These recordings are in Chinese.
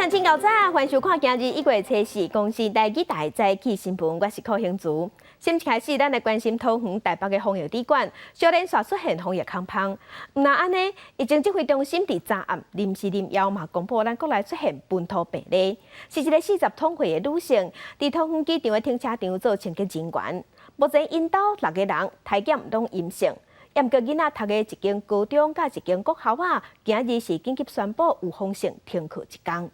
向前到早，欢迎收看今日1月初4公司台记大早起新闻，我是柯兴竹。先开始，咱来关心桃园台北的防疫旅馆，小连续出现防疫空棚。毋但安尼，疫情指挥中心伫昨暗临时临邀嘛公布，咱国内出现本土病例，是一个40通岁的女性，伫桃园机场的停车场做清洁人员。目前因兜6个人体检拢阴性。验过囡仔读的一间高中甲一间国校啊，今日是紧急宣布有风险停课1天。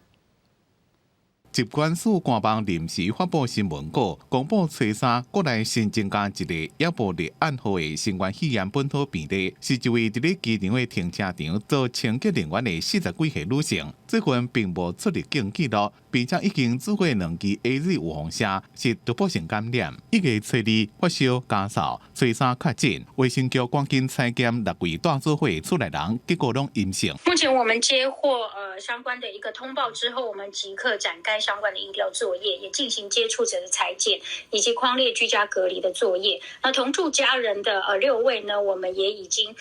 疾管署官方临时发布新闻稿，公布初3国内新增加一个也无立案号的新冠肺炎本土病例，是一位伫咧机场的停车场做清洁人员的40几岁女性。这份并无出入境记录，并且已经做过2期 AZ 预防针，是突破性感染。1月初2发烧加嗽，初3确诊，卫生局赶紧采检6位大组会出来人，结果拢阴性。目前我们接获相关的一个通报之后，我们即刻展开相关的医疗作业，也进行接触者的采检以及匡列居家隔离的作业。那同住家人的6位呢，我们也已经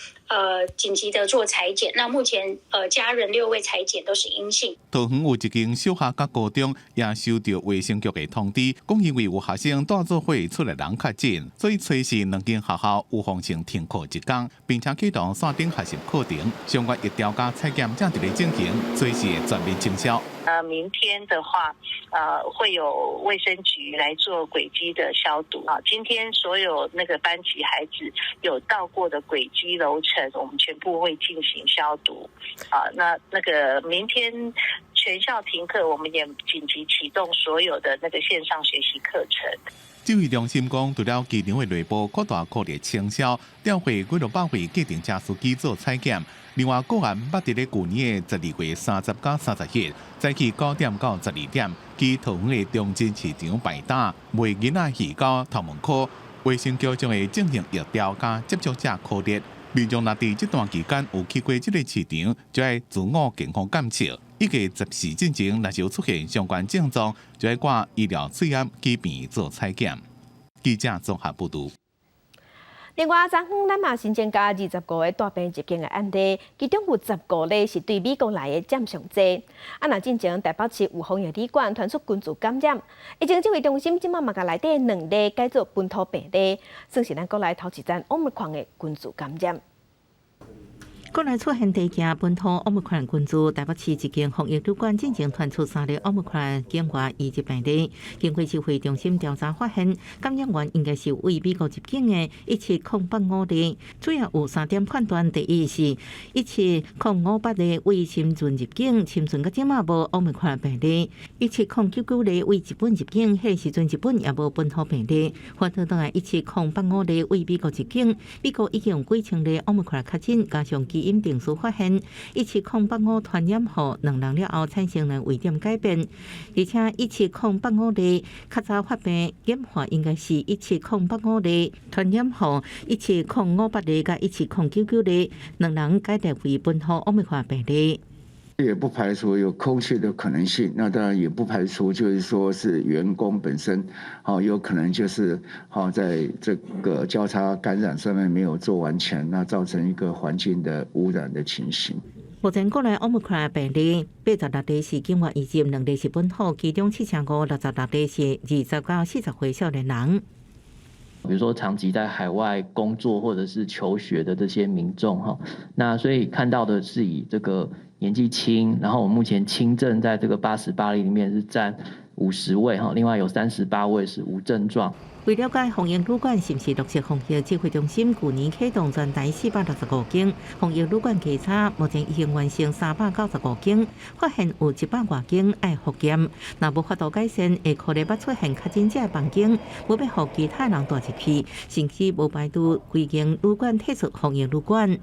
紧急的做采检。那目前家人6位采检都是阴性。桃园有一间小学甲高中也收到卫生局的通知，讲因为有学生大做伙出来人确诊，所以初42间学校有风险停课1天，并且启动线顶学习课程，相关疫调加采检正伫咧进行，随时会全面清消。明天的话，会有卫生局来做轨迹的消毒啊。今天所有那个班级孩子有到过的轨迹楼层，我们全部会进行消毒啊。那个明天全校停课，我们也紧急启动所有的那个线上学习课程。指挥中心讲，除了机场的内部扩大课列清消，调回几600位计程车司机做采检。另外，个案捌伫咧去年的12月30到30日，早起9点到12点，去桃园的中正市场摆摊卖囡仔鱼糕、头毛裤。卫生局将会进行疫调加接触者课列。民众若伫这段期间有去过这个市场，就要自我健康监测。1月14之前，若是有出现相关症状，就要挂医疗水验去病做采检。记者综合报道。另外，昨昏咱嘛新增加25个大病入境的案例，其中有15例是对美国来的占上济。若进前台北市有防疫旅馆传出群组感染，疫情指挥中心即马嘛甲内底2例改做本土病例，算是咱国内头一站Omicron的群组感染。国内出现第一件本土Omicron群组，台北市一间防疫旅馆进行传出3例Omicron境外移入病例。经过指挥中心调查发现，感染源应该是为美国入境的17085例，主要有3点判断：第一是17058例为深圳入境，深圳到即马无Omicron病例；17099例为日本入境，迄时阵日本也无本土病例；反倒来17085例为美国入境，美国已经有几千例Omicron确诊，加上基因定数发现17085传染后2人了后产生了位点改变，而且17085例较早发病演化应该是17085例传染后17058例甲17099例2人改列为本土Omicron病例。也不排除有空气的可能性，那当然也不排除就是说是员工本身，有可能就是在这个交叉感染上面没有做完全，那造成一个环境的污染的情形。目前国内Omicron病例86例是境外移入，2例是本土，其中7566例是20到40岁少年人。比如说长期在海外工作或者是求学的这些民众那所以看到的是以这个年纪轻，然后我们目前轻症在这个88例里面是占50位另外有38位是无症状。为了解防疫旅馆是不是落实防疫，指挥中心去年启动全台465间防疫旅馆稽查，目前已经完成395间，发现有100多间爱复检。若无法度改善，会可能捌出现确诊者的房间，无要互其他人带入去，甚至无排除规间旅馆退出防疫旅馆。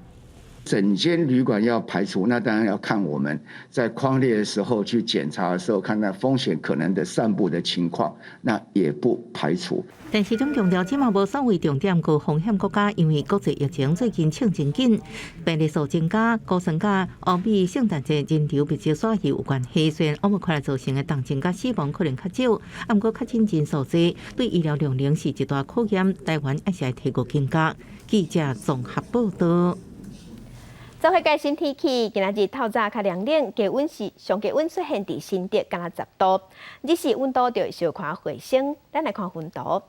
整间旅馆要排除，那当然要看我们在匡列的时候去检查的时候，看到风险可能的散布的情况，那也不排除。但市长强调，即马无所谓重点高风险国家，因为国际疫情最近冲真紧，病例数增加，高升甲欧美圣诞节人流比较少有关系。虽然Omicron造成的重症甲死亡可能较少，不过确诊人数多，对医疗量能是一大考验。台湾还是要提高警觉。记者综合报道。做伙关心天气，今仔日透早较凉冷，低温是上低温出现伫新竹，敢若10度，日时温度就会小可回升。咱来看温度。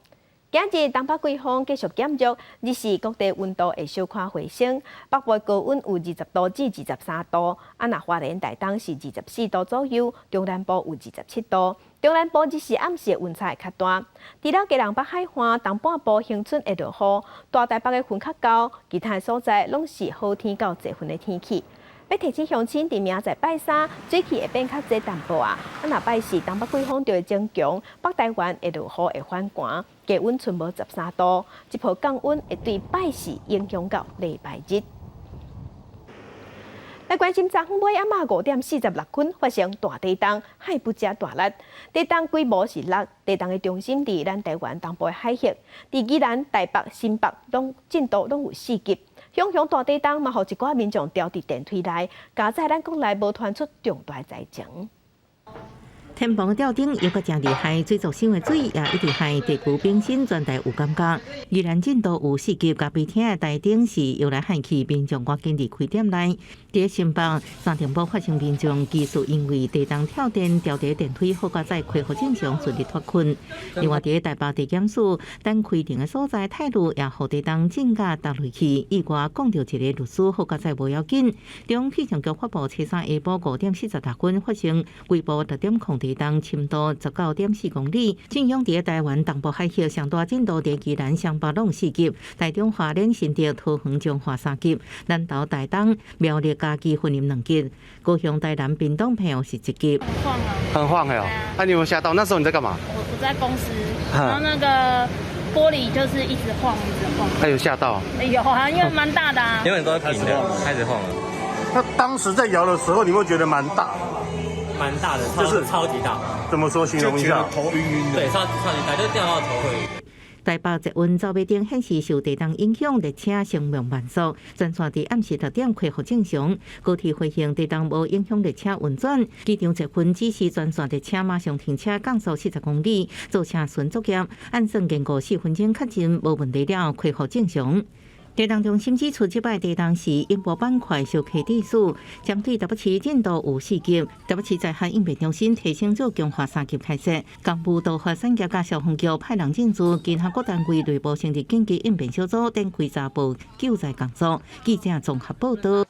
今日东北季风继续减弱，日时各地温度会小可回升，北部高温有20度至23度，若花莲台东是24度左右，中南部有27度。中南部日时暗时温差会较大，除了基隆北海岸东半部恒春会落雨，大台北的云较高，其他所在拢是好天到侪云的天气。要提醒乡亲，伫明仔载拜三水气会变较侪淡薄啊。若拜四东北季风就会增强，北台湾会落雨会反寒，低温剩无13度，这波降温会对拜四影响到礼拜日。来关心昨昏尾暗暝5点46分发生大地震，海不加大力。地震规模是6，地震的中心伫咱台湾东部的海域，伫宜兰、台北、新北震度拢有4级。响响大地震嘛，互一寡民众掉伫电梯内，加在咱国内无传出重大灾情。天棚吊顶又搁真厉害，水族箱的水也一直害地区冰心全台有感觉。宜兰震度有4级，咖啡厅的台顶是又来喊起民众赶紧离开店内。伫新北三重埔发生民众技术因为地动跳电掉伫电梯，好佳在恢复正常，顺利脱困。另外伫台北地检署等规定的所在态度也互地动震甲踏落去。意外讲到一个律师，好佳在无要紧。中气象局发布初三下晡5点46分发生规模6.0地动，深度19.4公里，震央伫台湾东部海域，上大震度伫宜兰、双北拢4级，台中、花莲、新竹、桃园、彰化3级，南投、台东、苗栗、嘉义、云林2级，高雄、台南、屏东、澎湖是1级。很晃哦！那你有没有吓到？那时候你在干嘛？我在公司，然后那个玻璃就是一直晃，一直晃。他有吓到？有啊，因为蛮大的啊。原本都在平的，开始晃了。那当时在摇的时候，你会觉得蛮大的，就是超级大。怎么说形容一下？头晕晕的。对，超级大，就掉到头会。台北捷运走马灯显示受地动影响，列车生命慢速，全线伫暗时6点恢复正常。高铁回行地动无影响列车运转，机场1分指示全线列车马上停车，降速40公里，造车顺作业，按算经过4分钟确认无问题了，恢复正常。地动中心指出，这摆地动是音波板块小溪地数，针对台北市震度有4级，台北市灾害应变中心提升做强化3级开设，公布都发产业甲消防局派人进驻，其他各单位内部成立紧急应变小组，展开查埔救灾工作。记者综合报道。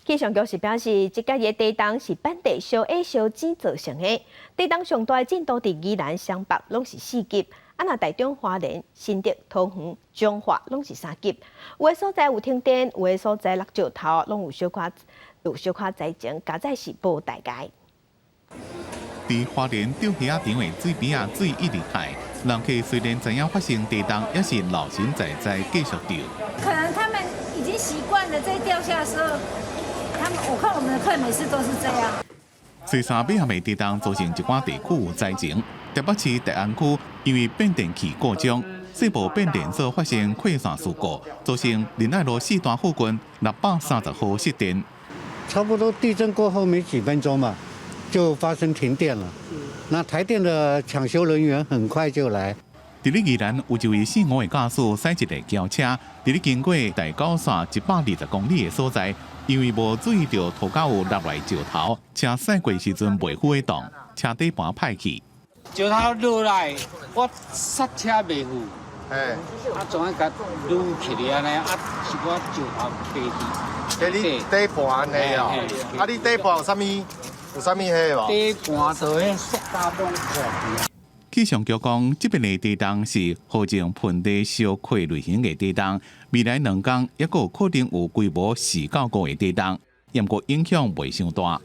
气象局是表示，这届的地动是本地小矮小尖造成的，地动上大震度伫宜兰、双北拢是4级。若台中、花莲、新竹、桃园、彰化拢是3级，有的所在有停电，有的所在落石头，拢有小可灾情，加在是无大碍。伫花莲钓鱼仔场的水边啊，水一直海，人客虽然知影发生地动，也是老神在在继续钓。可能他们已经习惯了，在钓下的时候，我看我们的客人每次都是这样。虽山尾下的地动造成一寡地区有灾情。台北市大安区因为变电器故障，西部变电所发生溃散事故，造成仁爱路4段附近630户失电。差不多地震过后没几分钟嘛，就发生停电了。那台电的抢修人员很快就来。伫咧宜兰有一位姓吴的驾驶驶一个轿车，伫咧经过大高线120公里的所在，因为无注意到涂骹有落来石头，车驶过时阵袂扶得动，车底盘歹去。石头落来，我刹车袂赴，总爱甲撸起来安尼，是我石头飞去。你底盘的哦，你底盘有啥物黑无？底盘就迄塑胶拢破去。气象局讲，这边的地动是号称盆地小块类型的地动，未来2天也有可能有规模4到5的地动，不过影响袂伤大。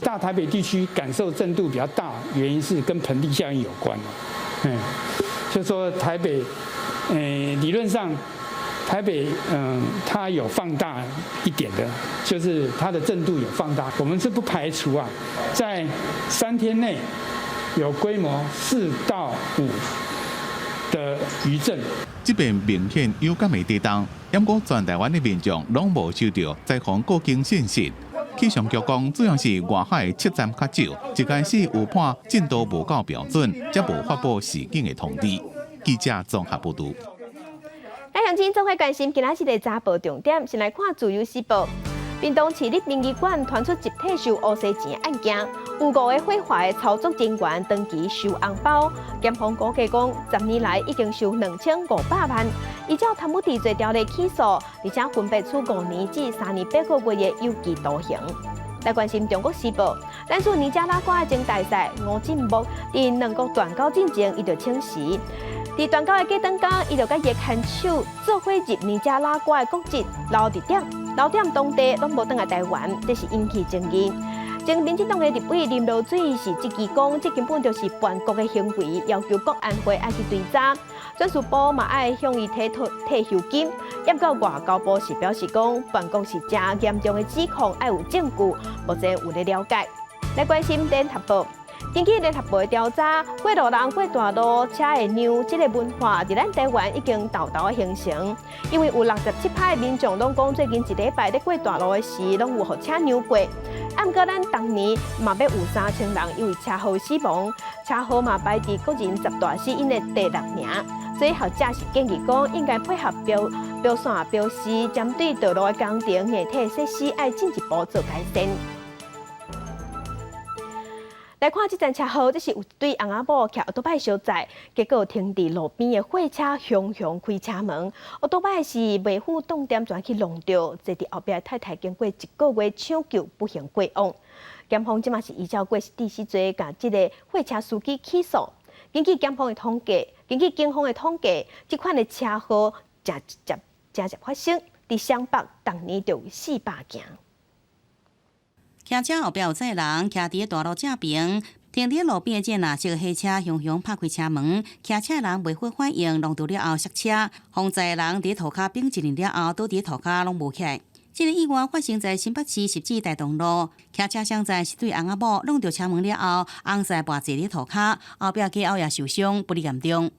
大台北地区感受震度比较大，原因是跟盆地效应有关的。就说台北，理论上台北，它有放大一点的，就是它的震度有放大。我们是不排除啊，在3天内有规模4到5的余震。这边明显有感的地动，不过全台湾的民众拢无受到灾防过境信息。气象局讲，主要是外海测站较少，一开始有判震度无够标准，才无发布示警的通知。记者综合报道。咱乡亲做伙关心今仔日的早报重点，先来看自由时报。屏东市立殡仪馆传出集体收乌西钱案件，有5个毁坏操作人员长期收红包，检方估计讲10年来已经收2500万。依照贪污治罪条例起诉，而且分别处5年至3年8个月的有期徒刑。来关心《中国时报》，咱属尼加拉瓜的争大赛吴进木，伫两国断交进前，伊就请辞。伫断交的过程中，伊就甲叶牵手做伙入尼加拉瓜的国籍，留点当地拢无倒来台湾，这是引起争议。前民进党的立委林罗水是质疑讲，这根本就是叛国的行为，要求国安会爱去追查。专属部嘛爱向伊退休金。也到外交部是表示讲，叛国是真严重的指控，爱有证据，目前有咧了解。来关心联合报。根据联合报的调查，过路人过大路车会让这个文化伫咱台湾已经豆豆的形成。因为有67%的民众拢讲，最近一礼拜咧过大路的时，拢有互车让过。啊，毋过咱当年嘛要有3000人因为车祸死亡，车祸嘛排伫国人10大死因的第6名。所以学者是建议讲，应该配合标线标示，针对道路的工程、硬体设施，爱进一步做改善。来看这站车祸，这是有一对翁仔某骑奥多摆相载，结果停伫路边的货车雄开车门，奥多摆是未负重点转去弄到，坐伫后壁的太太经过1个月抢救不幸过往。检方即马是依照过失致死罪，甲这个货车司机起诉。根据警方的统计，这款的车祸真实发生伫湘北，当年就有400件。骑车后壁有载人，骑伫大路正边，停伫路边的蓝色汽车雄拍开车门，骑车的人袂好反应，弄到了后刹车，防载的人伫涂骹并一轮了后，倒伫涂骹拢无起来。这个意外发生在新北市10指大同路，骑车相载是对翁仔某弄到车门了后，翁婿跋坐伫涂骹，后壁家后也受伤，不利严重。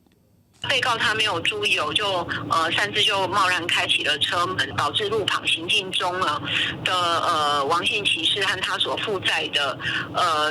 被告他没有注意就擅自就贸然开启了车门，导致路旁行进中的王姓骑士和他所负载的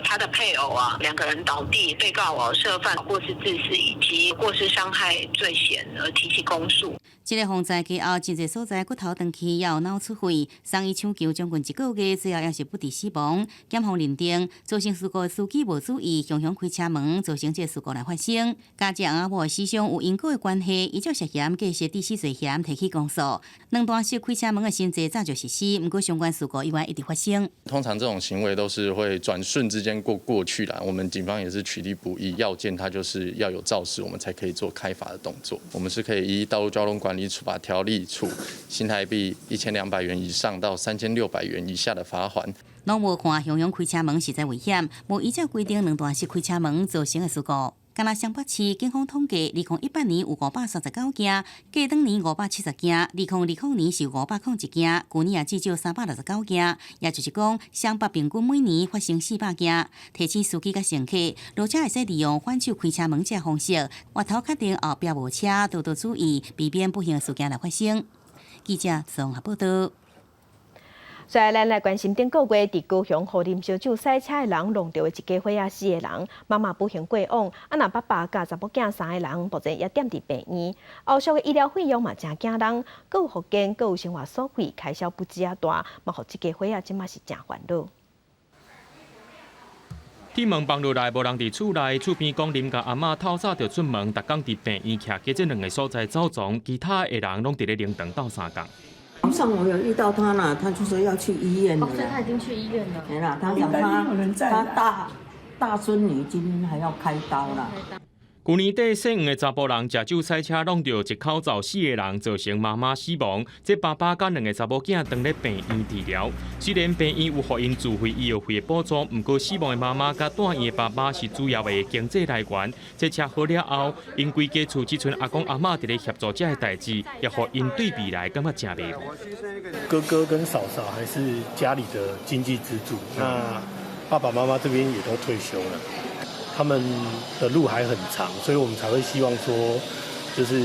他的配偶2个人倒地，被告涉犯过失致死以及过失伤害罪嫌而提起公诉。这个防载家后真侪所在骨头断去，也有脑出血，送医抢救将近1个月，最后也是不治死亡。检方认定造成事故的司机无注意雄开车门，造成这事故来发生。加这翁仔某的死伤有因果的关系，依照涉嫌过失致死罪嫌提起公诉。两段式开车门的性质早就实施，不过相关事故意外一直发生。通常这种行为都是会转瞬之间过去啦。我们警方也是取缔不易，要件它就是要有肇事，我们才可以做开罚的动作。我们是可以依道路交通管理处罚条例处新台币1200元以上到3600元以下的罚款。拢无看雄开车门实在危险，无依照规定两段式开车门造成的事故。干那湘北市警方统计，2018年有539件，过当年570件，2020年是501件，去年也至少369件，也就是讲，湘北平均每年发生400件。提醒司机甲乘客，落车会使利用反手开车门这方式，回头确定后壁无车，多多注意，避免不幸的事件来发生。记者综合报道。所以咱来关心顶个月伫高雄互啉烧酒赛车的人弄到的一家伙仔死的人，妈妈不幸过往，若爸爸甲查某囝3个人，目前也踮伫病院。后续的医疗费用嘛真惊人，各有复健，各有生活所费，开销不止大，嘛互这家伙仔即马是真烦恼。铁门放落来，无人伫厝内，厝边讲啉甲阿嬷透早就出门，逐工伫病院徛加这2个所在走踪，其他的人拢伫咧灵堂斗3工。早上我有遇到他了，他就说要去医院了。所以他已经去医院了。没了，他讲他大孙女今天还要开刀了。去年底姓黄的查甫人食酒赛车弄到一口罩4个人，造成妈妈死亡。这爸爸甲2个查某囝当咧病院治疗。虽然病院有予因自费医药费的补助，不过死亡的妈妈甲住院的爸爸是主要的经济来源。这车祸了后，因规家厝只剩阿公阿嬷伫咧协助这个代志，也予因对未来感觉真迷茫。哥哥跟嫂嫂还是家里的经济支柱，那爸爸妈妈这边也都退休了。他们的路还很长，所以我们才会希望说，就是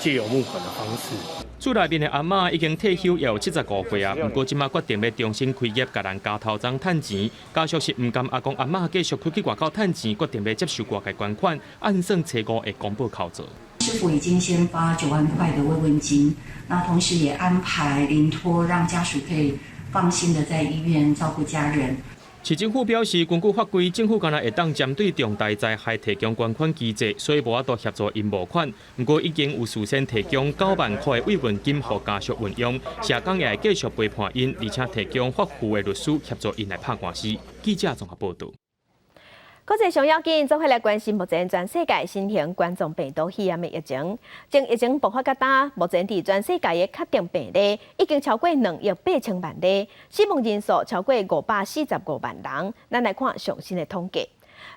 借由募款的方式。厝内面的阿嬷已经退休也有75岁啊，不过即马决定要重新开业，甲人加头章趁钱。家属是唔甘阿公阿嬷继续出去外口趁钱，决定要接受外界捐款，按算初5的公布考责。师傅已经先发9万块的慰问金，那同时也安排临托让家属可以放心的在医院照顾家人。市政府表示，根据法规，政府敢若会当针对重大灾害提供捐款机制，所以无法度协助因募款。不过，已经有事先提供9万块的慰问金予家属运用，社工也会继续陪伴因，而且提供法护的律师协助因来拍官司。记者综合报道。国际上要紧，做伙来关心目前全世界新型冠状病毒肺炎的疫情。从疫情爆发到今，目前伫全世界的确定病例已经超过2亿8千万例，死亡人数超过545万人。咱来看上新的统计。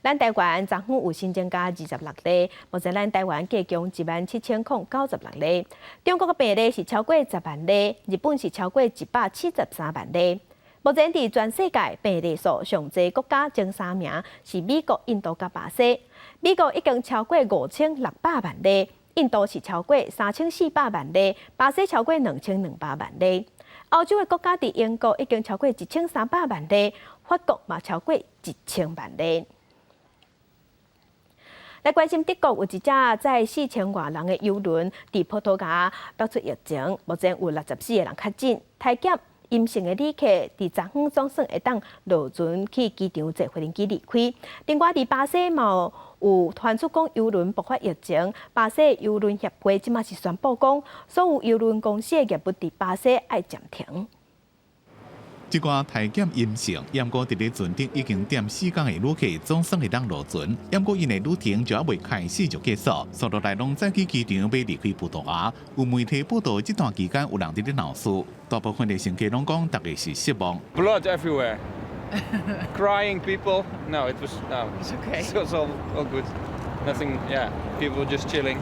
咱台湾昨昏有新增加26例，目前咱台湾计共17096例。中国的病例是超过10万例，日本是超过173万例。目前伫全世界病例数上侪国家前3名是美国、印度甲巴西。美国已经超过5600万例，印度是超过3400万例，巴西超过2200万例。欧洲的国家伫英国已经超过1300万例，法国嘛超过1000万例。来关心德国有一只载4000多人的游轮伫葡萄牙爆出疫情，目前有64个人确诊，体检阴性的旅客伫昨昏总算会当落船去机场坐飞机离开。另外，伫巴西嘛有传出讲邮轮爆发疫情，巴西邮轮协会即马是宣布讲，所有邮轮公司的业务伫巴西爱暂停。一寡体检阴性，不过伫咧船顶已经点4天的旅客总算会当落船，不过因的旅程就还未开始就结束，所有来拢再去机场要离开葡萄牙。有媒体报道，这段期间有人伫咧闹事，大部分的乘客拢讲大家是失望。Blood everywhere, crying people. No, it was no. It's okay. It's all good. Nothing. Yeah, people just chilling.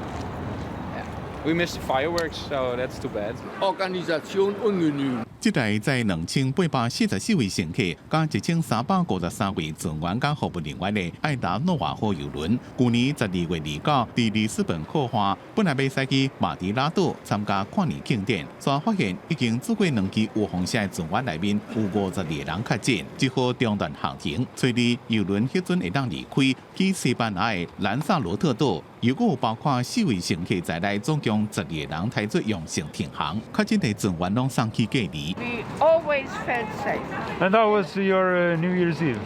We missed fireworks, so that's too bad. Organisation ungenügend. 这台载2844位乘客加1353位船员甲服务人员的爱达诺瓦号邮轮，去年12月29伫里斯本靠岸，本来要驶去马迪拉岛参加跨年庆典，却发现已经做过2期有风险的船员内面有52人确诊，只好中断航程，随着邮轮迄阵会当离开去西班牙的兰萨罗特岛。如果包括4位乘客在内，总共12个人提出阳性停航，确诊的船员拢送去隔离。We always felt safe. And how was your New Year's Eve?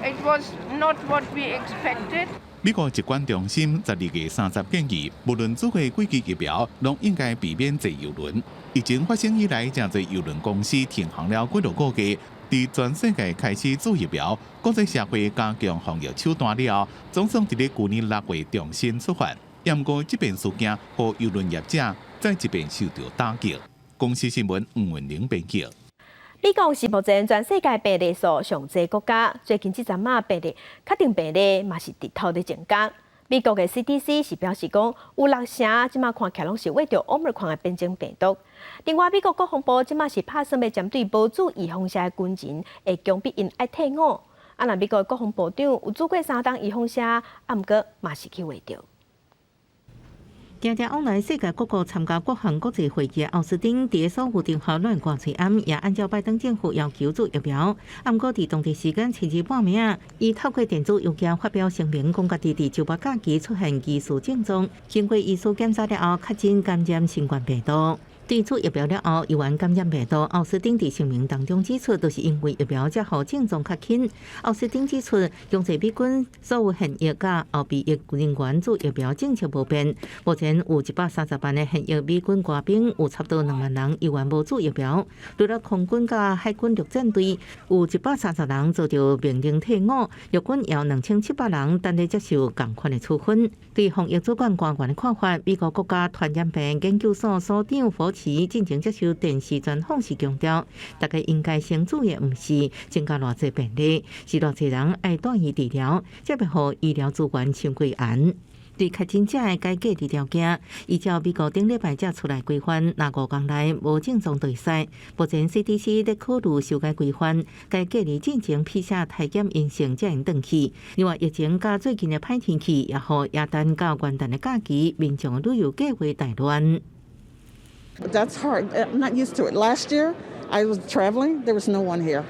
It was not what we expected. 美国疾管中心12月30建议，无论做过几期疫苗，拢应该避免坐邮轮。疫情发生以来，真侪邮轮公司停航了几多个月。伫全世界开始做疫苗，国际社会加强防疫手段了，总算伫咧去年6月重新出发。不过，这边事件和邮轮业者再一遍受到打击。公司新闻吴文玲编辑。美国是目前全世界病例数上侪国家，最近这阵嘛病例确定病例嘛是直头在增加。美国的 CDC 是表示讲，有6成即马看起来拢是为着 Omicron 的变种病毒。另外，美国国防部即马是打算要针对无注意放射的军人，会强迫因爱退伍。那美国的国防部长有做过3档预防射，毋过嘛是去画着。常常往来世界各国参加各项国际会议的奥斯汀，伫所有电话乱挂嘴案，也按照拜登政府要求做疫苗。不过，伫当地时间7日半暝，伊透过电子邮件发表声明，讲家己伫周末假期出现疑似症状，经过医师检查了后，确诊感染新冠病毒。对此疫苗了后，有缘感染病毒。奥斯汀伫声明当中指出，都是因为疫苗才互症状较轻。奥斯汀指出，强制美军所有现役甲后备役人员做疫苗政策无变。目前有130万的现役美军官兵，有差不多2万人依然无做疫苗。除了空军甲海军陆战队，有130人遭到命令退伍，陆军也有2700人等咧接受同款的处分。对防疫主管官员的看法，美国国家传染病研究所所长佛奇进行接受电视专访时强调，大家应该先注意，唔是增加偌济病例，是偌济人爱住院治疗，才袂互医疗资源伤过严。对确诊者的该隔离条件，依照美国顶礼拜才出来规范，若5天内无症状对使。目前 CDC 在考虑修改规范，该隔离进行PCR体检阴性才能转去。另外，疫情加最近的歹天气，也互耶诞到元旦的假期，民众的旅游计划大乱。That's hard. I'm not used to it. Last year, I was traveling. There was no one here,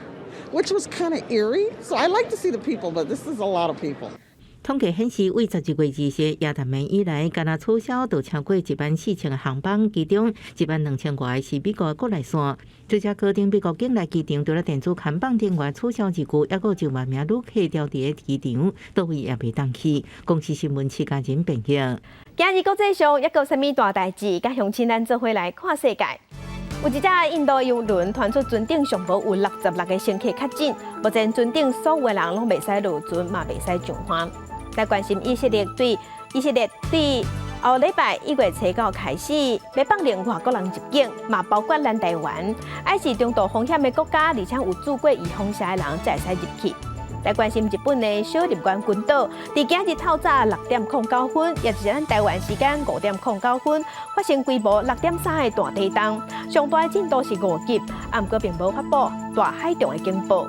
which was kind of eerie. So I like to see the people, but this is a lot of people. 统计显示，为12月20日亚达门以来，敢若取消就超过14000个航班，其中12000外是美国国内线。这家确定美国境内机场除了电子看板电话取消之余，还有1万名旅客调伫机场，倒位也未当去。公司新闻家人评价。今日国际上还有甚物大代志？甲乡亲咱做伙来看世界。有一架印度邮轮传出船顶上无有66个乘客确诊，目前船顶所有的人拢袂使入船，嘛袂使上岸。来关心以色列对后礼拜1月7号开始要放令外国人入境，嘛包括咱台湾，还是中度风险的国家，而且有做过预防射的人才会使入去。来关心日本的小日关群岛，伫今日透早6:09分，也就是咱台湾时间5:09分，发生规模6.3的大地震，上大的震度是5级，不过并无发布大海中的警报。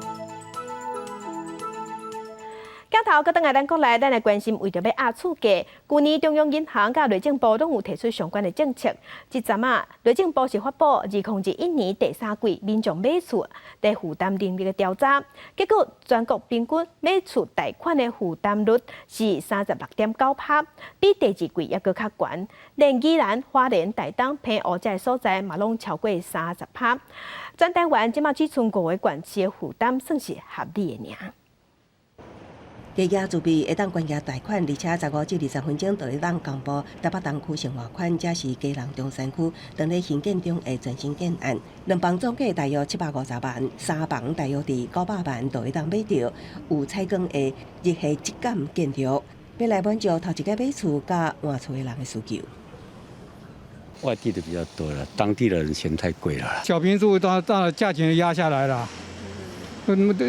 镜头搁倒来咱国内，咱来关心为着要压刺激，去年中央银行甲内政部拢有提出相关的政策。即阵内政部是发布2021年第3季民众买厝的负担能力的调查，结果全国平均买厝贷款的负担率是36.9%，比第2季还搁较悬。连宜兰、花莲、台东、澎湖这所在嘛拢超过30%。全台湾即只剩5个县市的负担算是合理的尔。低额自备会当关押贷款，而且15至20分钟就会当公布台北东区生活款，这是基隆中山区当日兴建中的全新建案。2房总价大约750万，3房大约伫900万就会当买到，有采光的日系质感建筑，要来满足头一个买厝甲换厝的人的需求。外地的比较多了，当地的人嫌太贵了。小平数到价钱压下来了，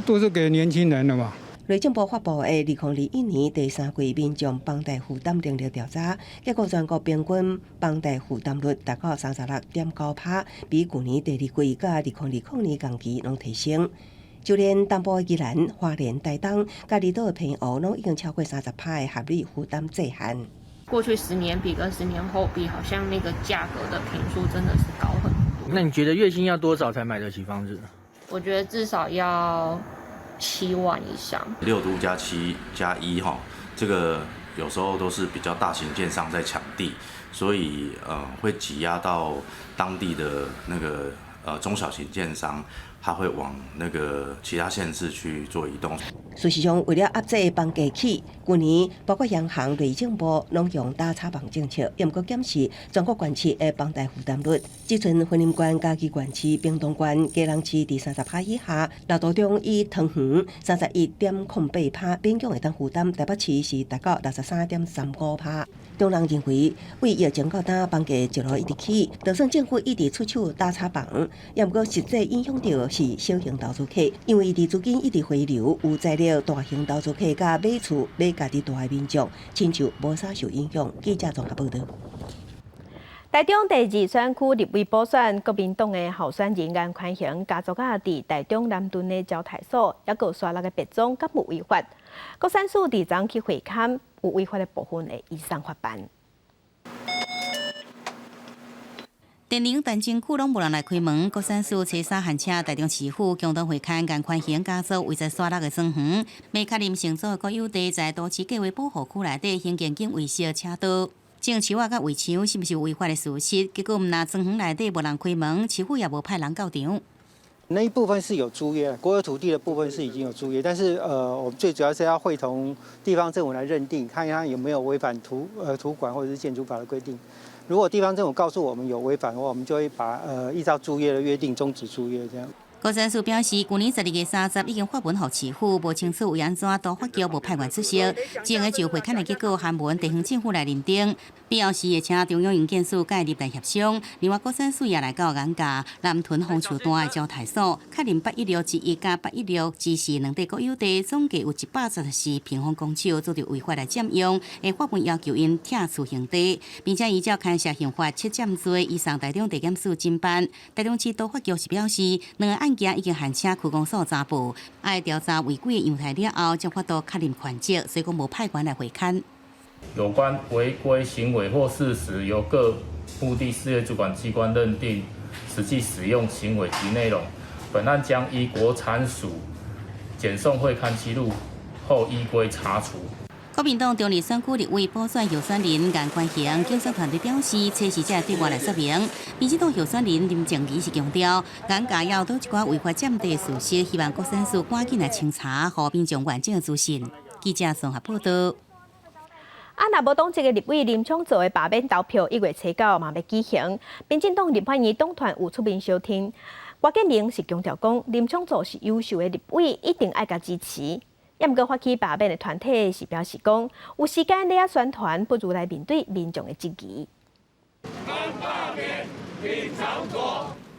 都是给年轻人的嘛。内政部发布的2021年第3季民众房贷负担能力调查，结果全国平均房贷负担率达到36.9%，比去年第2季甲2020年同期拢提升。就连东部的宜兰、花莲、台东、甲离岛的澎湖，拢已经超过30%的合理负担界限。过去10年比跟10年后比，好像那个价格的坪数真的是高很多。那你觉得月薪要多少才买得起房子？我觉得至少要7万以上，6都加7加1哈，这个有时候都是比较大型建商在抢地，所以会挤压到当地的那个中小型建商，他会往那个其他县市去做移动。事实上，为了压制房价起，去年包括央行、内政部拢用打炒房政策，也毋过检视全国县市的房贷负担率。即阵云林县、嘉义县市、屏东县、基隆市伫30%以下，六都中以桃园31.08%勉强会当负担，台北市是达到63.35%。中人认为，为疫情到今房价一路一直起，就算政府一直出手打炒房，也毋过实际影响到是小型投资客，因为伊资金一直回流，有材料大型投资客甲买厝买家己大的民众，亲像无啥受影响。记者综合报道。台中第2选区立委补选，国民党的候选人颜宽恒家族伫台中南屯的招待所，也有刷6个别庄，甲无违法。国产署伫昨去会勘，有违法的部分会依上法办。电铃陈情区拢无人来开门，国产署车衫限车台中市府共同会勘颜宽恒家族为在刷6个庄园，美卡林成组的国有地在都市计划保护区内底兴建建维修车道。种树啊，甲围墙是毋是有违法的事实？结果毋但庄园内底无人开门，市府也无派人到场。那一部分是有租约，国有土地的部分是已经有租约，但是我们最主要是要会同地方政府来认定，看看有没有违反土管或者是建筑法的规定。如果地方政府告诉我们有违反的话，我们就会把依照租约的约定终止租约这样。国产署表示，去年12月30已经发文予市府，无清楚为安怎都法局无派员出席，只用就会勘的结果函文地方政府来认定，必要时会请中央营建署介入来协商。另外，国产署也来到眼架南屯红树段的招待所，确认816-1甲816之是2地国有地，总计有134平方公尺，做着违法来占用，会发文要求因拆除用地，并且依照勘涉刑法7占罪，移送台中地检署侦办。台中市都法局是表示，2个案件已经限车区公所查捕，爱调查违规的样态了后，将发到确认权责，所以讲无派员来会勘。有关违规行为或事实，由各目的事业主管机关认定实际使用行为及内容，本案将依国产署检送会勘记录后依规查处。国民党中立选区立委补选候选人颜关行竞选团队表示，测试者对外来说明，民进党候选人林静怡是强调，颜家要倒一寡违法占地事实，希望各县市赶紧来清查，和民众完整的资讯。记者综合报道。若无党籍的立委林昌佐的罢免投票1月7号嘛要举行，民进党立法院党团有出面相挺，郭建明是强调讲，林昌佐是优秀的立委，一定爱甲支持。也毋过发起罢免的团体是表示讲，有时间你啊宣传，不如来面对民众的质疑。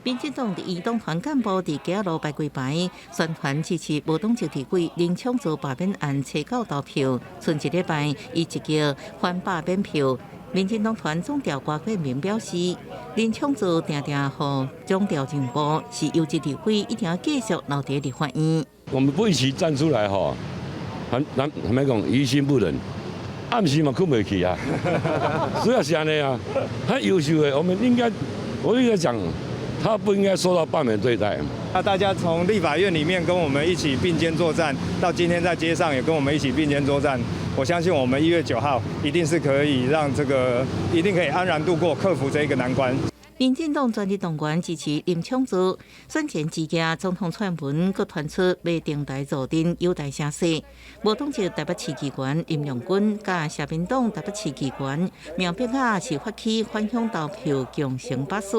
民进党第2党团干部伫嘉路摆柜牌，宣传支持无党籍立委林昌佐罢免案7号投票。剩一礼拜，伊一叫反罢免票。民进党团总调郭建明表示，林昌佐定定互总调进步，是优质立委，一定要继续留伫立法院。我们不一起站出来吼，很讲于心不忍，暗时嘛困不去啊。主要是安尼啊，很优秀的，我应该讲，他不应该受到罢免对待。那大家从立法院里面跟我们一起并肩作战，到今天在街上也跟我们一起并肩作战。我相信我们1月9号一定是可以让一定可以安然度过，克服这一个难关。民进党全体党员支持林昌佐，选前之夜，总统蔡文阁传出要登台助阵，优待声势。无党籍台北市议员林荣君甲社民党台北市议员苗碧雅是发起反向投票强行巴士，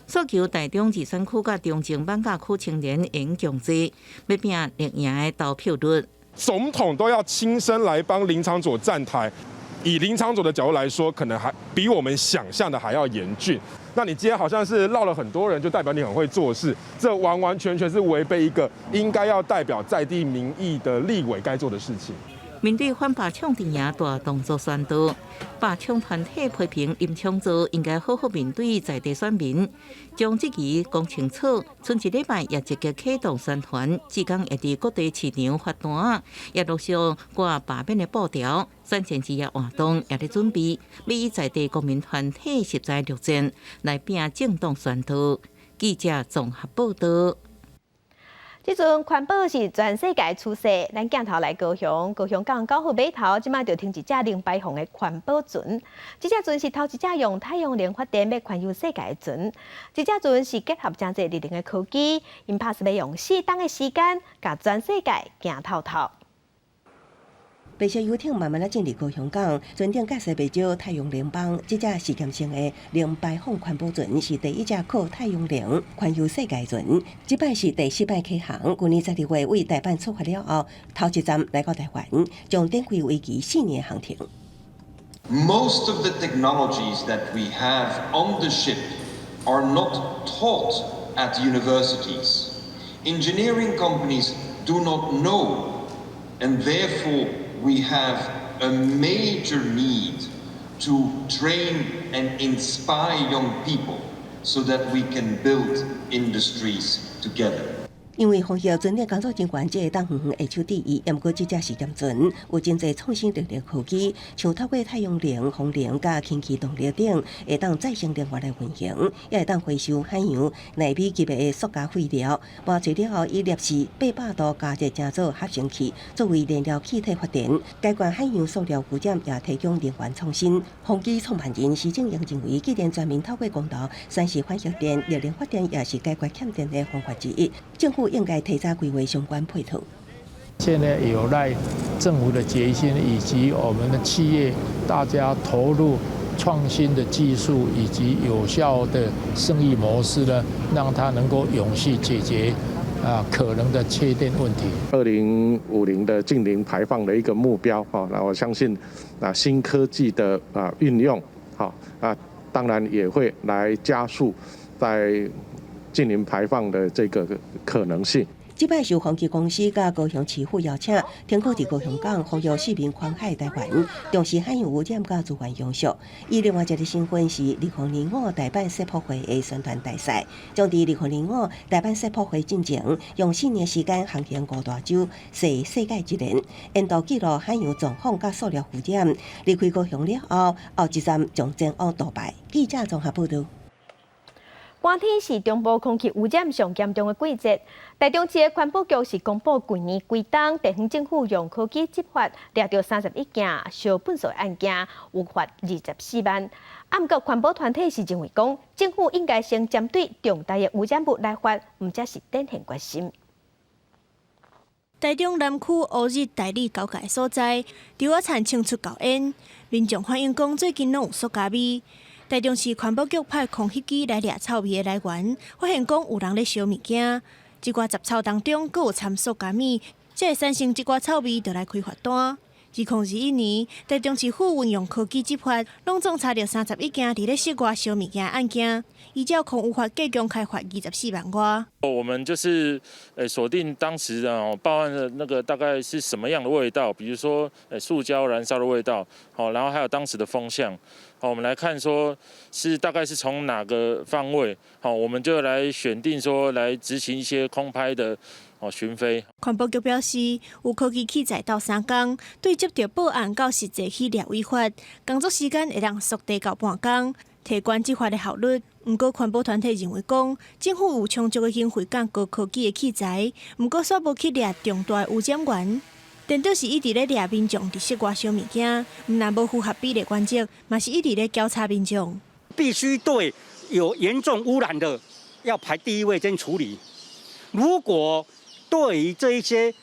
诉求台中2选区甲中正板甲区青年应强制，要拼赢的投票率。总统都要亲身来帮林昌佐站台。以林昌佐的角度来说，可能还比我们想象的还要严峻。那你今天好像是绕了很多人，就代表你很会做事，这完完全全是违背一个应该要代表在地民意的立委该做的事情。面对反罢抢镇压大动作宣导，罢抢团体批评林昌佐应该好好面对在地选民，将这期讲清楚。剩一礼拜也积极启动宣传，即将会伫各地市场发单，也陆续挂罢免的布条。选前之夜活动也在准备，要以在地国民团体实在陆战来拼政党宣导。记者综合报道。即阵环保是全世界趋势，咱镜头来高雄港高湖码头，即摆就停一只零排放的环保船。这只船是头一只用太阳能发电要环游世界的船。这只船是结合真济日能的科技，因拍是要用4天的时间，甲全世界行透透。白色游艇慢慢进入高雄港，船顶驾驶袂少太阳能板。这只实验性的零排放环保船是第1只靠太阳能环游世界船。这摆是第4摆启航，去年12月为台湾出发了后，头一站来到台湾，将展开为期4年的航程。Most of the technologies that we have on the ship are not taught at universities. Engineering companies do not know, and therefore we have a major need to train and inspire young people so that we can build industries together. 因为防疫船的工作真关键，当远远下手第一。也毋过，这只实验船有真侪创新热力科技，像透过太阳能、风能加氢气动力等，会当再生能源来运行，也会当回收海洋纳米级别的塑胶废料，挖取了后以摄氏800度加热成做合成气，作为燃料气体发电。解决海洋塑料污染，也提供能源创新。风机创办人施正英认为，既然全面透过公道算是反核电、热能发电，也是解决欠电的方法之一。政府应该提早规划相关配套。现在有赖政府的决心，以及我们的企业大家投入创新的技术以及有效的生意模式呢，让它能够永续解决可能的缺电问题。2050的净零排放的一个目标那我相信新科技的运用当然也会来加速在净零排放的这个可能性。这摆受航机公司甲高雄市府邀请，停靠伫高雄港，呼吁市民宽海台湾，重视海洋污染甲资源永续。伊另外一个身份是2025台版世博会的宣传大赛，将伫2025台版世博会进前，用4年时间航行5大洲，摄世界一年，沿途记录海洋状况甲塑料污染。离开高雄了后，后一站将前往杜拜。记者综合报道。寒天是中部空气污染上严重的季节，台中市的环保局是公布去年规档地方政府用科技执法抓到31件烧粪扫案件，有罚24万。不过环保团体是认为讲，政府应该先针对重大的污染物来罚，唔则是展现决心。台中南区乌日代理交界所在，稻仔田清出高烟，民众反映讲最近拢有塑胶味。台中市环保局派空气机来掠臭味的来源，发现讲有人咧烧物件，一寡杂草当中阁有掺塑胶米，才会产生一寡臭味，就来开罚单。2021年，台中市府运用科技执法，拢总查到31件伫咧室外烧物件案件，依照空污法计共开罚24万外。我们就是锁定当时的报案的那个大概是什么样的味道，比如说塑胶燃烧的味道，然后还有当时的风向。我们来看说是大概是从哪个方位，我们就来选定说来执行一些空拍的巡飞。环保局表示，有科技器材到3天，对接到报案到实际去掠违法，工作时间会当缩短到半天，提高执法的效率。不过，环保团体认为讲，政府有充足的经费甲高科技的器材，不过却无去掠重大的污染源。颠倒是一直咧掠民众伫室外烧物件，毋但无符合比例原则，嘛是一直咧调查民众。必须对有严重污染的要排第一位先处理。如果对于这一些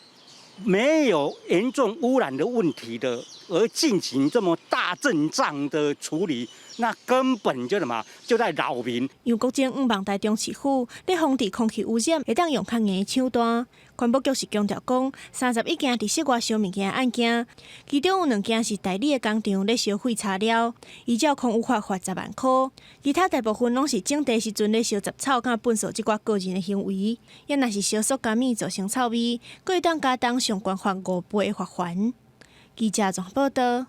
没有严重污染的问题的，而进行这么大阵仗的处理，那根本就什么就在扰民。杨国正希望台中市府咧防治空气污染，会当用较硬的手段。环保局是强调讲，31件伫室外烧物件案件，其中有2件是代理的工厂咧烧废材料，依照空污法罚10万块；其他大部分拢是种地时阵咧烧杂草甲粪扫即寡个人的行为，也若是烧塑胶米造成臭味，佫会当加重相关罚5倍的罚款。记者综合报道。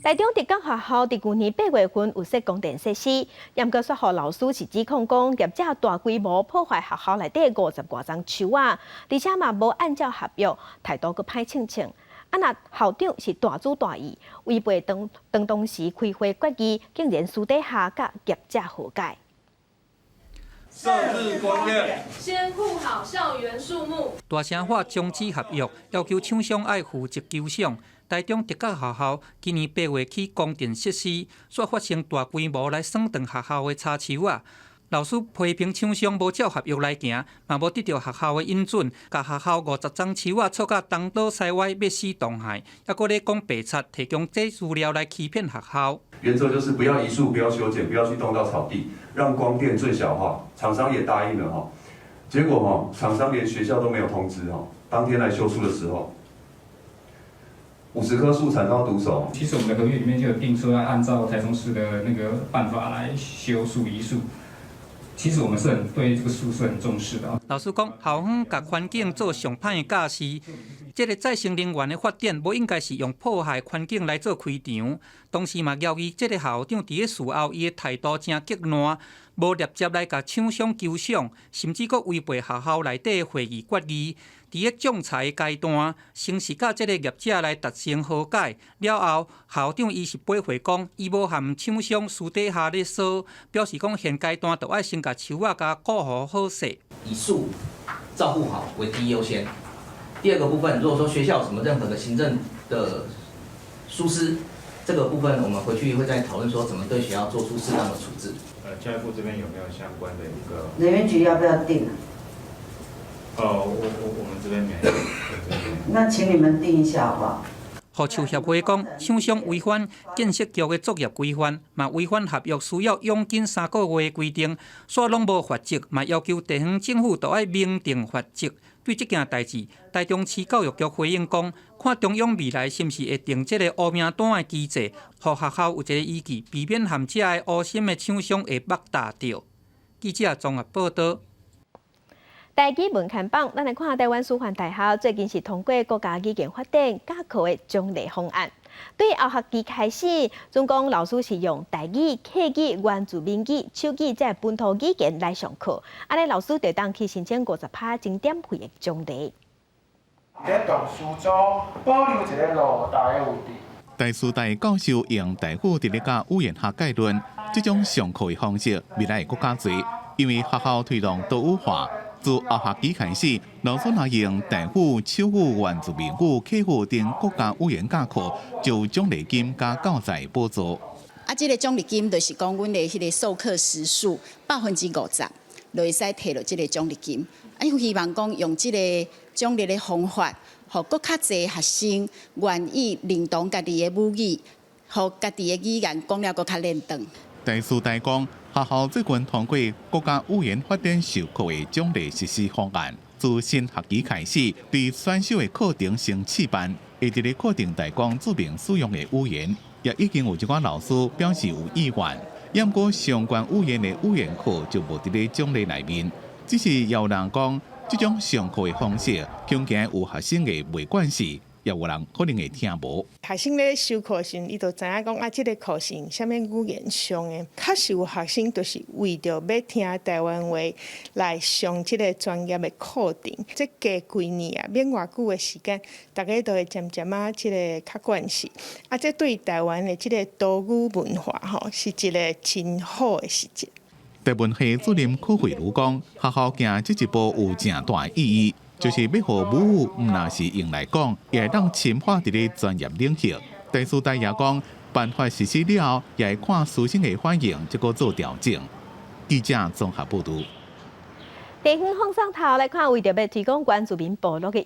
台中特教学校伫去年8月份有设供电设施，严格说，老师是指控讲业者大规模破坏学校内底50多丛树啊，而且嘛无按照合约，态度佫歹称称。若校长是大主大意，违背当时开会决议，竟然私底下甲业者和解。设置观念，先顾好校园树木。大声话终止合约，要求厂商爱负责求偿。台中特教学校今年8月起供电设施，却发生大规模来损断学校的插树啊！老师批评厂商无照合约来行，嘛无得到学校的允准，甲学校50丛树啊错甲东倒西歪，灭死动害，还佫咧讲白贼提供这资料来欺骗学校。原则就是不要移树，不要修剪，不要去动到草地，让光电最小化。厂商也答应了哈，结果厂商连学校都没有通知哈，当天来修树的时候。50棵树惨遭毒手。其实我们的合约里面就有定说要按照台中市的那个办法来修树移树。其实我们是对这个树是很重视的。老师讲，校方甲环境做上歹的架势，这个再生能源的发展，无应该是用破坏环境来做开场。同时嘛，要伊这个校长伫咧事后，伊的态度真极端，无直接来甲厂商求偿，甚至佫违背学校内底的会议决议。伫咧仲裁阶段，先是甲这个业者来达成和解，了后校长伊是驳回讲，伊无含厂商私底下咧说，表示讲现阶段就爱先甲树仔甲顾好好势，以树照顾好为第一优先。第二个部分，如果说学校有什么任何的行政的疏失，这个部分我们回去会再讨论说怎么对学校做出适当的处置。教育部这边有没有相关的一个人员局要不要定？我们这边没有。那请你们定一下好不好？互树协会讲，厂商违反建设局的作业规范，嘛违反合约需要佣金3个月的规定，煞拢无罚则，嘛要求地方政府都要明定罚则。对这件代志，台中市教育局回应讲，看中央未来是毋是会定这个乌名单的机制，互学校有一个依据，避免含这个乌心的厂商会擘大着。记者综合报道。台基文刊榜，咱来看台湾师范大学最近是通过国家语言法典加课的奖励方案。对后学期开始，总共老师是用台语、客语、原住民语、手语在本土语言来上课，安尼老师就当去申请50%增点费的奖励。在读书中保留一个落台的位置。台师大教授用台语伫咧教语言学概论，这种上课的方式未来会更加多，因为学校推动多语化。自下学期开始，老师若用台语、手语、原住民语、客语等国家语言教课，就奖励金加教材补助。这个奖励金就是讲，阮的迄个授课时数50%，就会使摕到这个奖励金。又希望讲用这个奖励的方法，互更较侪学生愿意认同家己的母语，互家己的语言讲了更较认同。第四代讲，学校最近通过国家语言发展授课的奖励实施方案，自新学期开始，对选修的课程升次班，会伫咧课程提供注明使用的语言，也已经有一寡老师表示有意愿。不过相关语言的语言课就无伫咧奖励内面，只是也有人讲，这种上课的方式，恐惊有学生的袂惯势。也有人可能会听无。学生咧修课时，伊就知影讲啊，这个课是啥物语言上的。确实有学生就是为着要听台湾话来上这个专业的课程。这加几年啊，免偌久的时间，大家都会渐渐啊，这个较惯势。啊，这对台湾的这个多语文化吼，是一个真好的事情。台文系主任柯慧茹讲，学校行这一步有正大意义。就是要互母语，唔那是用来讲，也会当深化伫咧专业领域。第四代也讲，办法实施了后，也会看师生的反应，再个做调整。记者综合报道。地方放上头来看，为着要推广原住民部落的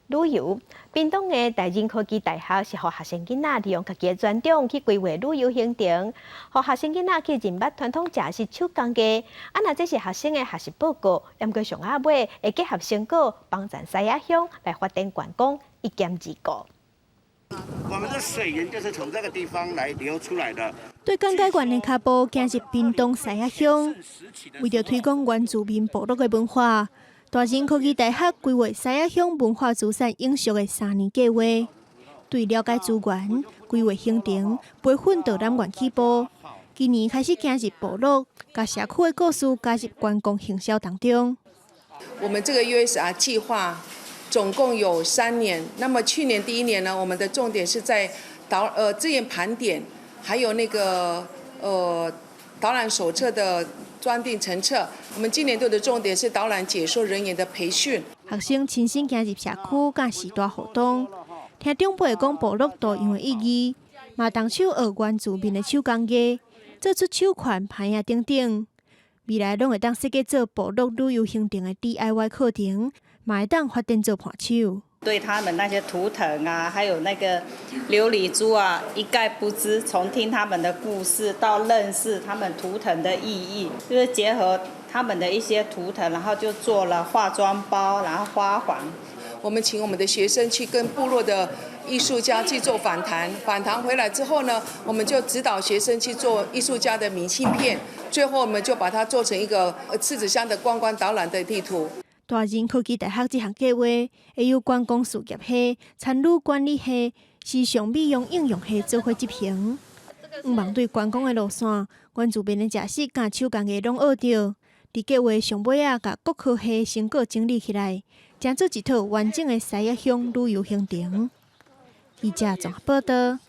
旅游，屏东的大仁科技大学是互学生囡仔利用家己的专长去规划旅游行程，互学生囡仔去认捌传统食食手工艺。啊，那这是学生的学习报告，连过上下尾会结合成果，帮助西雅乡来发展观光，一兼二顾。我们的水源就是从这个地方来流出来的。对港界县的脚步行入屏东西雅乡，为着推广原住民部落的文化。大仁科技大学规划西雅乡文化资产永续的3年计划，对了解资源、规划行程、培训导览员起步。今年开始行入部落，把社区的故事加入观光行销当中。我们这个 USR 计划总共有3年，那么去年第1年呢，我们的重点是在资源盘点，还有那个导览手册的专订成册。我们今年度的重点是导览解说人员的培训。学生亲身行入社区，甲时代互动，听长辈讲部落多样的意义，嘛动手学原住民的手工艺，做出手款牌啊等等。未来拢会当设计做部落旅游行程的 DIY 课程，嘛会当发展做伴手。对他们那些图腾啊，还有那个琉璃珠啊，一概不知。从听他们的故事到认识他们图腾的意义，就是结合他们的一些图腾，然后就做了化妆包，然后花环。我们请我们的学生去跟部落的艺术家去做访谈，访谈回来之后呢，我们就指导学生去做艺术家的明信片，最后我们就把它做成一个赤子乡的观光导览的地图。大仁科技大学这项计划会由观光事业系、参与管理系、时尚美容应用系做伙执行。毋望对观光的路线，原住民的食食甲手工艺拢学着。伫计划上尾啊，甲各科系成果整理起来，整做一套完整的西雅乡旅游行程。记者综合报道。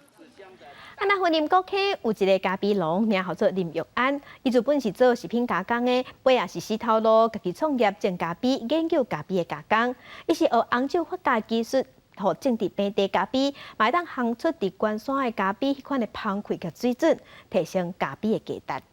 那云林国溪有一个咖啡农，名号做林玉安。伊原本是做食品加工的，尾也是死头路，家己创业种咖啡，研究咖啡的加工。伊是学红酒发酵技术，互种植本地咖啡，嘛会当烘出伫关山的咖啡迄款的香气甲水准，提升咖啡的价值。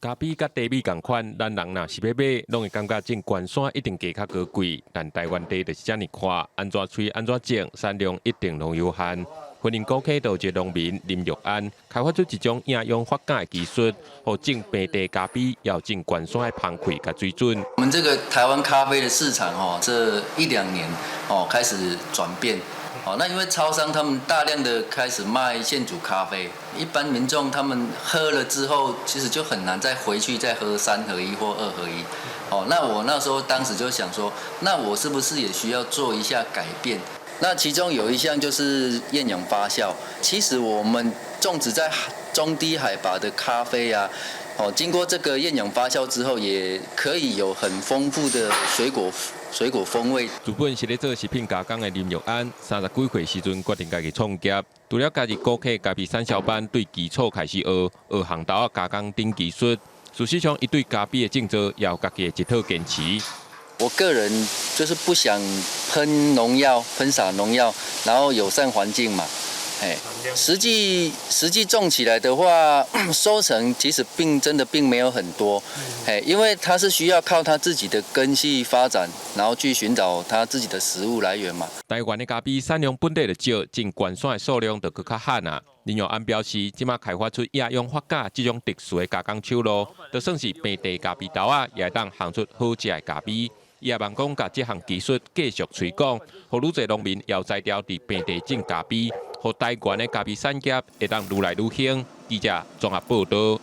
咖啡甲茶米同款，咱人若是要买，拢会感觉种关山一定价较高贵，但台湾茶就是遮尔宽，安怎吹安怎种，产量一定拢有限。云林古溪有一个农民林玉安，开发出一种应用发酵的技术，互种本地咖啡，要种关山的香气甲水准。我们这个台湾咖啡的市场这1-2年开始转变。那因为超商他们大量的开始卖现煮咖啡，一般民众他们喝了之后，其实就很难再回去再喝3合1或2合1。那我那时候当时就想说，那我是不是也需要做一下改变？那其中有一项就是厌氧发酵。其实我们种植在中低海拔的咖啡啊，经过这个厌氧发酵之后，也可以有很丰富的水果风味。原本是咧做食品加工的林玉安，30几岁时阵决定家己创业，除了家己顾客咖啡产销班对基础开始学烘豆加工等技术。事实上，伊对咖啡的竞争也有家己的一套坚持。我个人就是不想喷农药、喷洒农药，然后友善环境嘛。实际种起来的话，收成其实真的并没有很多，因为它是需要靠它自己的根系发展，然后去寻找它自己的食物来源嘛。台湾的咖啡产量本地就少，进关山的数量就更较罕啊。林玉安表示，即马开发出亚氧发镉这种特殊的加工手路，就算是平地咖啡豆啊，也会当烘出好食的咖啡。伊也望讲，把这项技术继续推广，让愈侪农民要栽调伫平地种咖啡，让台湾的咖啡产业会当愈来愈兴。记者综合报道。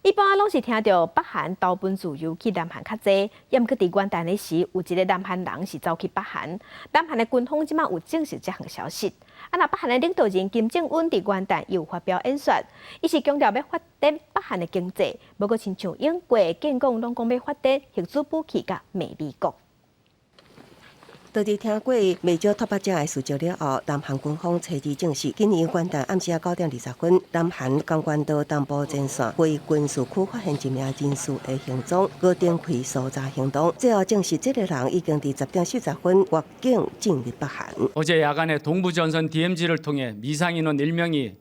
一般拢是听到北韩投奔自由去南韩较济，也毋过伫元旦的时，有一个南韩人是走去北韩。南韩的军方即马有证实这项消息。那北韩的领导人金正恩伫元旦又发表演说，伊是强调要发展北韩的经济，不过亲像英国、建国拢讲要发展核子武器甲美国。到底听过美洲突破者的事迹了后，南韩军方初二证实，今年元旦暗时9:20，南韩江原道东部前线为军事区发现一名人士的行踪，搁展开搜查行动。最后证实，这个人已经伫10:40越境进入北韩。 어제 야간에 동부전선 DMZ를 통해 미상인원 1명이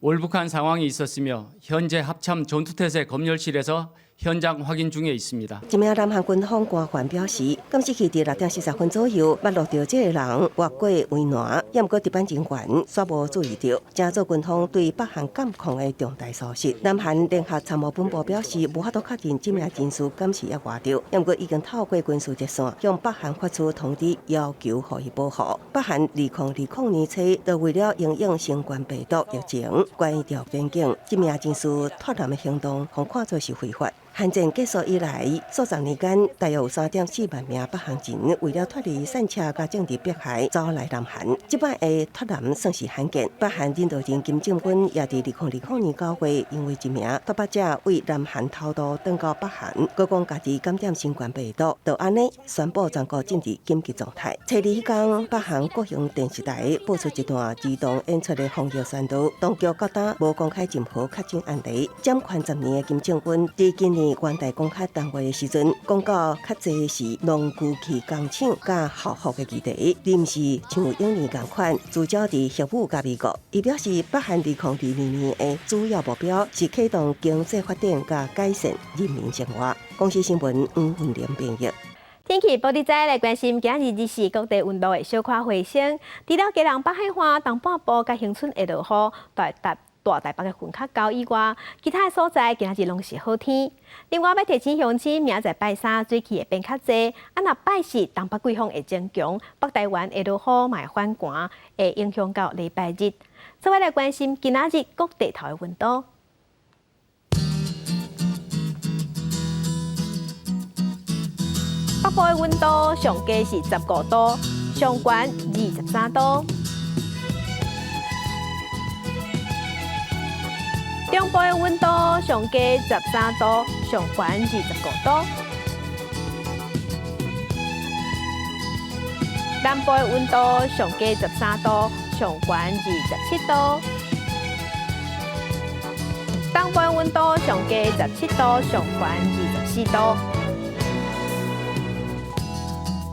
월북한 상황이 있었으며 현재 합참 전투태세 검열실에서 현장 확인 중에 있습니다. 一名南韩军方官员表示，今时期伫6:40左右，捌录到这个人越过围栏，也毋过值班人员煞无注意到，正做军方对北韩监控的重大疏失。南韩联合参谋本部表示，无法度确定这名人士敢是也活着，也毋过已经透过军事热线向北韩发出通知，要求予以保护。北韩2020年初，就为了应应新冠病毒疫情，关掉边境，这名人士脱南的行动，互看作是非法。 韩战结束以来，数十年间，大约有3.4万名北韩人为了脱离战车甲政治迫害，走来南韩。这摆的脱南算是罕见。北韩领导人金正恩也伫2020年9月，因为一名脱北者为南韩偷渡转到北韩，佮讲家己感染新冠病毒，就安尼宣布全国进入紧急状态。初二迄天，北韩国营电视台播出一段自动演出的防疫宣导，当局觉得无公开任何确诊案例。掌权10年的金正恩，伫今年 元旦公开单位的时阵，讲到较侪是农具器工厂甲校服的议题，临时像永年同款，聚焦伫核武甲美国。伊表示，北韩2022年的主要目标是启动经济发展甲改善人民生活。公司新闻黄文玲编译。 天气报道在来关心，今日日是各地温度会小可回升。除了基隆北海岸东半部甲恒春会落雨，大台北的云较高以外，其他的所在今日拢是好天。另外要提醒乡亲，明仔拜三水气会变较济，若拜四东北季风会增强，北台湾会落雨，嘛会反寒，会影响到礼拜日。再来关心今仔日各地头的温度。 北部的温度上低是15度，上悬23度；中部的温度上低13度，上悬25度；南部的温度上低13度，上悬27度；东部的温度上低17度，上悬24度。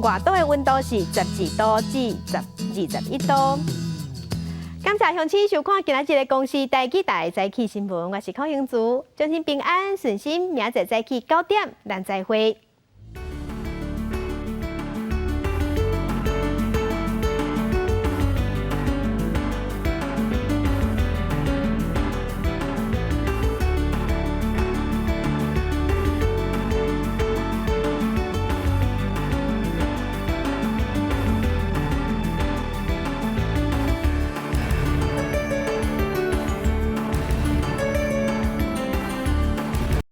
外岛的温度是12度至21度。感谢乡亲收看今仔日的公视台记台早起新闻，我是邝英竹，祝您平安顺心，明仔早起9点，咱再会。